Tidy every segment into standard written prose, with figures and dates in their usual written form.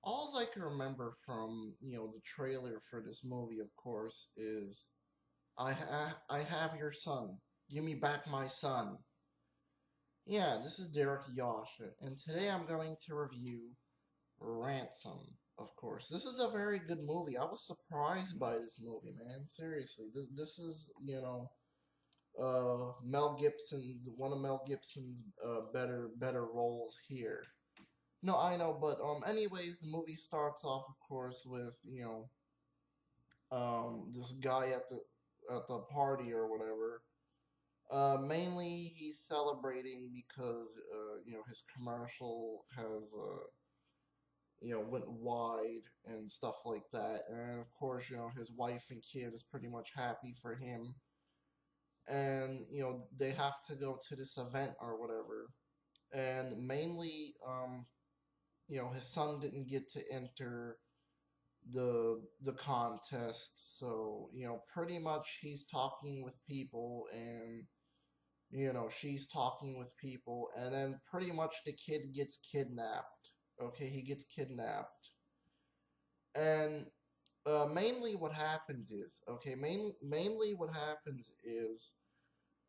All I can remember from, the trailer for this movie, of course, is I have your son. Give me back my son. Yeah, this is Derrick Yasha, and today I'm going to review Ransom, of course. This is a very good movie. I was surprised by this movie, man. Seriously, this is, Mel Gibson's one of Mel Gibson's better roles here. No, I know, but anyways, the movie starts off, of course, with this guy at the party or whatever. Mainly he's celebrating because his commercial has went wide and stuff like that, and of course his wife and kid is pretty much happy for him, and they have to go to this event or whatever, and mainly his son didn't get to enter the contest. So pretty much he's talking with people, and she's talking with people, and then pretty much the kid gets kidnapped. Okay, he gets kidnapped, and mainly what happens is, mainly what happens is,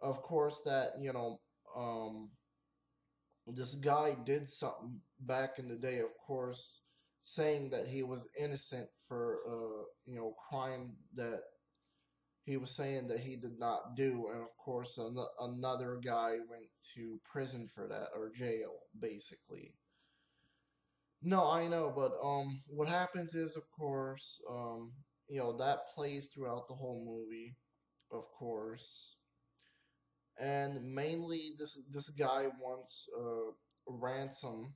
of course, that this guy did something back in the day, of course, saying that he was innocent for crime that he was saying that he did not do, and of course another guy went to prison for that, or jail, basically. No, I know, but what happens is, of course, that plays throughout the whole movie, of course, and mainly this guy wants ransom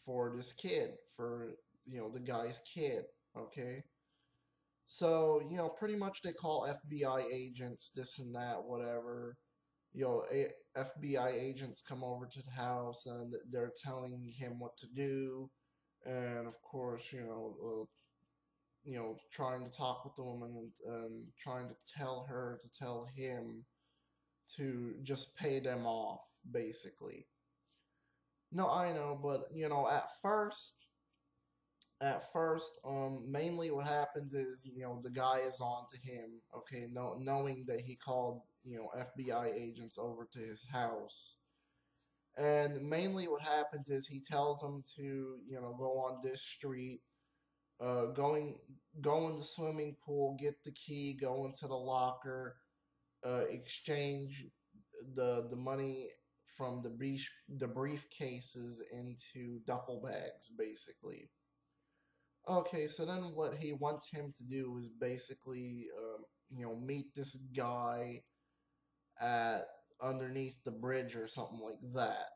for this kid, for the guy's kid. Okay, so pretty much they call FBI agents, this and that, whatever. FBI agents come over to the house, and they're telling him what to do, and of course trying to talk with the woman, and trying to tell her to tell him to just pay them off, basically. No, I know, but at first, mainly what happens is, the guy is on to him, okay, knowing that he called, FBI agents over to his house. And mainly what happens is he tells them to, go on this street, going, go in the swimming pool, get the key, go into the locker, exchange the money from the briefcases into duffel bags, basically. Okay, so then what he wants him to do is basically, meet this guy at underneath the bridge or something like that.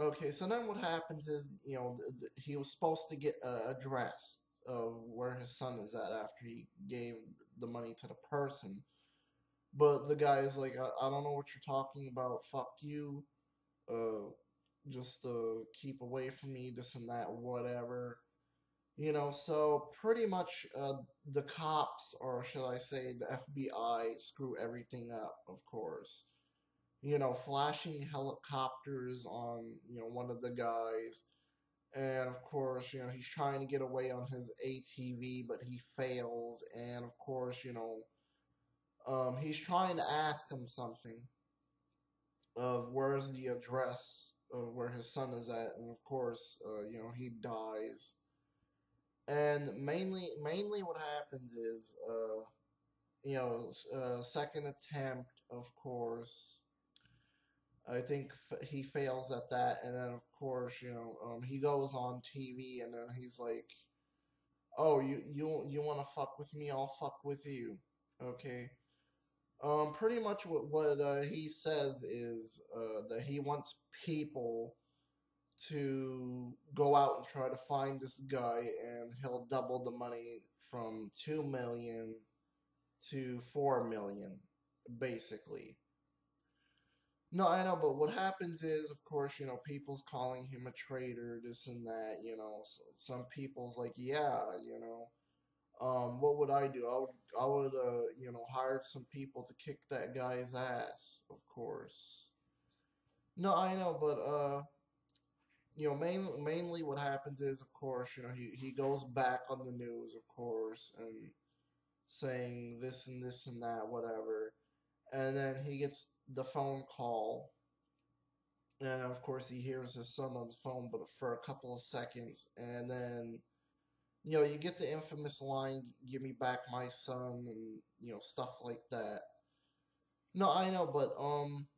Okay, so then what happens is, he was supposed to get a address of where his son is at after he gave the money to the person. But the guy is like, I don't know what you're talking about. Fuck you. Uh, just keep away from me. This and that. Whatever. So pretty much the cops, or should I say the FBI, screw everything up, of course. Flashing helicopters on, one of the guys. And of course, he's trying to get away on his ATV, but he fails. And of course, he's trying to ask him something of where's the address of where his son is at. And of course, he dies. And mainly what happens is, second attempt, of course. I think he fails at that, and then of course, he goes on TV, and then he's like, "Oh, you want to fuck with me? I'll fuck with you." Okay. Pretty much what he says is that he wants people to go out and try to find this guy, and he'll double the money from 2 million to 4 million, basically. No, I know, but what happens is, of course, people's calling him a traitor, this and that. Some people's like, yeah, what would I do? I would, hire some people to kick that guy's ass, of course. No, I know, but mainly what happens is, of course, he goes back on the news, of course, and saying this and that, whatever. And then he gets the phone call, and of course he hears his son on the phone, but for a couple of seconds, and then you get the infamous line, "Give me back my son," and stuff like that. No, I know, but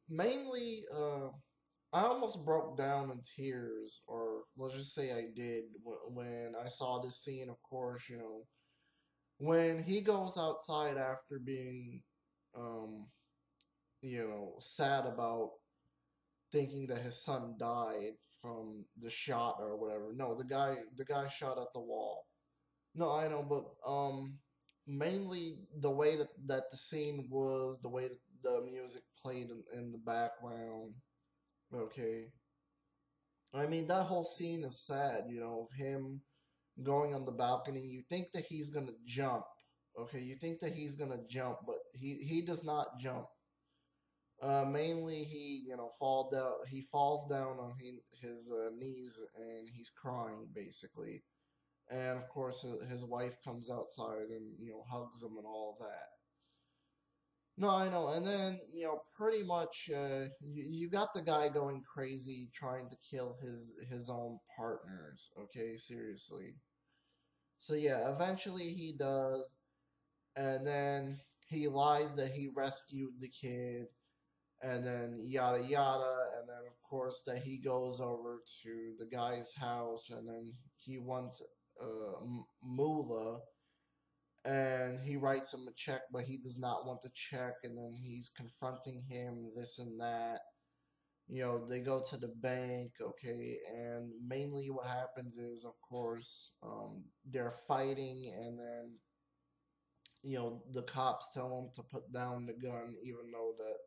mainly, I almost broke down in tears, or let's just say I did when I saw this scene. Of course, when he goes outside after being, um, sad about thinking that his son died from the shot or whatever. No, the guy shot at the wall. No, I know, but mainly the way that the scene was, the way that the music played in the background. Okay, I mean that whole scene is sad. Of him going on the balcony. You think that he's gonna jump. Okay, you think that he's gonna jump, but he does not jump. Mainly he fall down. He falls down on his knees and he's crying basically. And of course, his wife comes outside and hugs him and all of that. No, I know. And then pretty much, you got the guy going crazy trying to kill his own partners. Okay, seriously. So yeah, eventually he does, and then he lies that he rescued the kid, and then yada yada, and then of course that he goes over to the guy's house, and then he wants moolah, and he writes him a check, but he does not want the check, and then he's confronting him, this and that. They go to the bank, okay, and mainly what happens is, of course, they're fighting, and then the cops tell him to put down the gun, even though that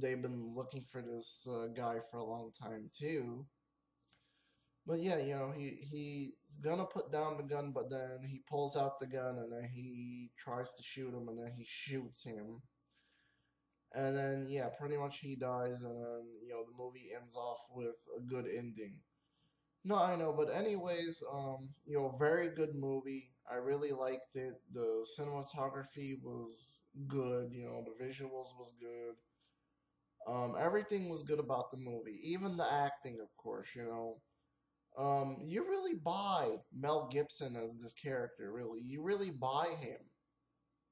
they've been looking for this guy for a long time too. But yeah, he's gonna put down the gun, but then he pulls out the gun and then he tries to shoot him, and then he shoots him, and then yeah, pretty much he dies, and then the movie ends off with a good ending. No, I know, but anyways, very good movie. I really liked it. The cinematography was good. The visuals was good. Everything was good about the movie, even the acting, of course. You really buy Mel Gibson as this character. Really, you really buy him.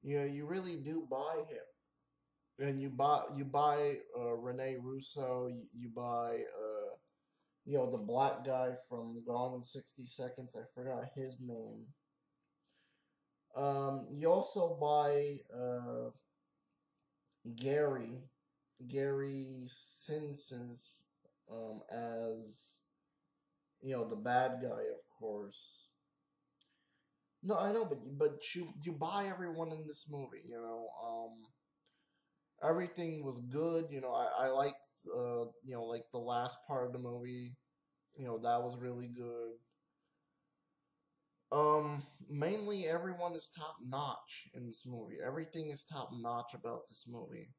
You really do buy him, and you buy Rene Russo. You buy the black guy from Gone in 60 Seconds. I forgot his name. You also buy Gary Simpsons as the bad guy, of course. No, I know, but you buy everyone in this movie. Everything was good. I liked like the last part of the movie. That was really good. Mainly everyone is top notch in this movie. Everything is top notch about this movie.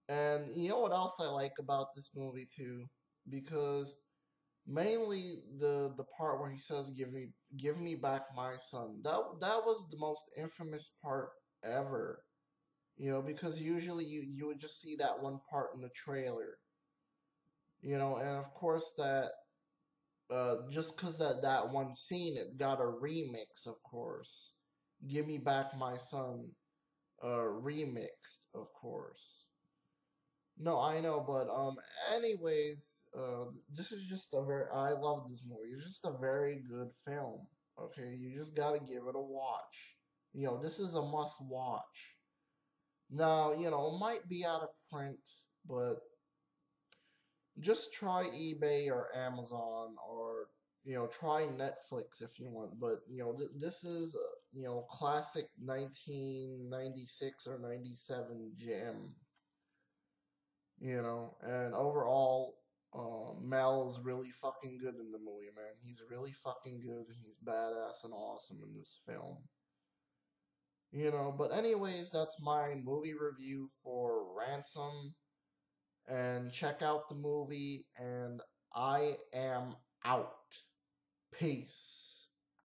And you know what else I like about this movie too? Because mainly the part where he says give me back my son. That was the most infamous part ever. Because usually you would just see that one part in the trailer. And of course that just because that one scene, it got a remix, of course. Give me back my son, remixed, of course. No, I know, but anyways, this is just a very. I love this movie. It's just a very good film. Okay, you just gotta give it a watch. This is a must watch. Now, it might be out of print, but just try eBay or Amazon, or try Netflix if you want. But this is classic 1996 or 97 gem. And overall, Mel is really fucking good in the movie, man. He's really fucking good, and he's badass and awesome in this film. But anyways, that's my movie review for Ransom. And check out the movie, and I am out. Peace.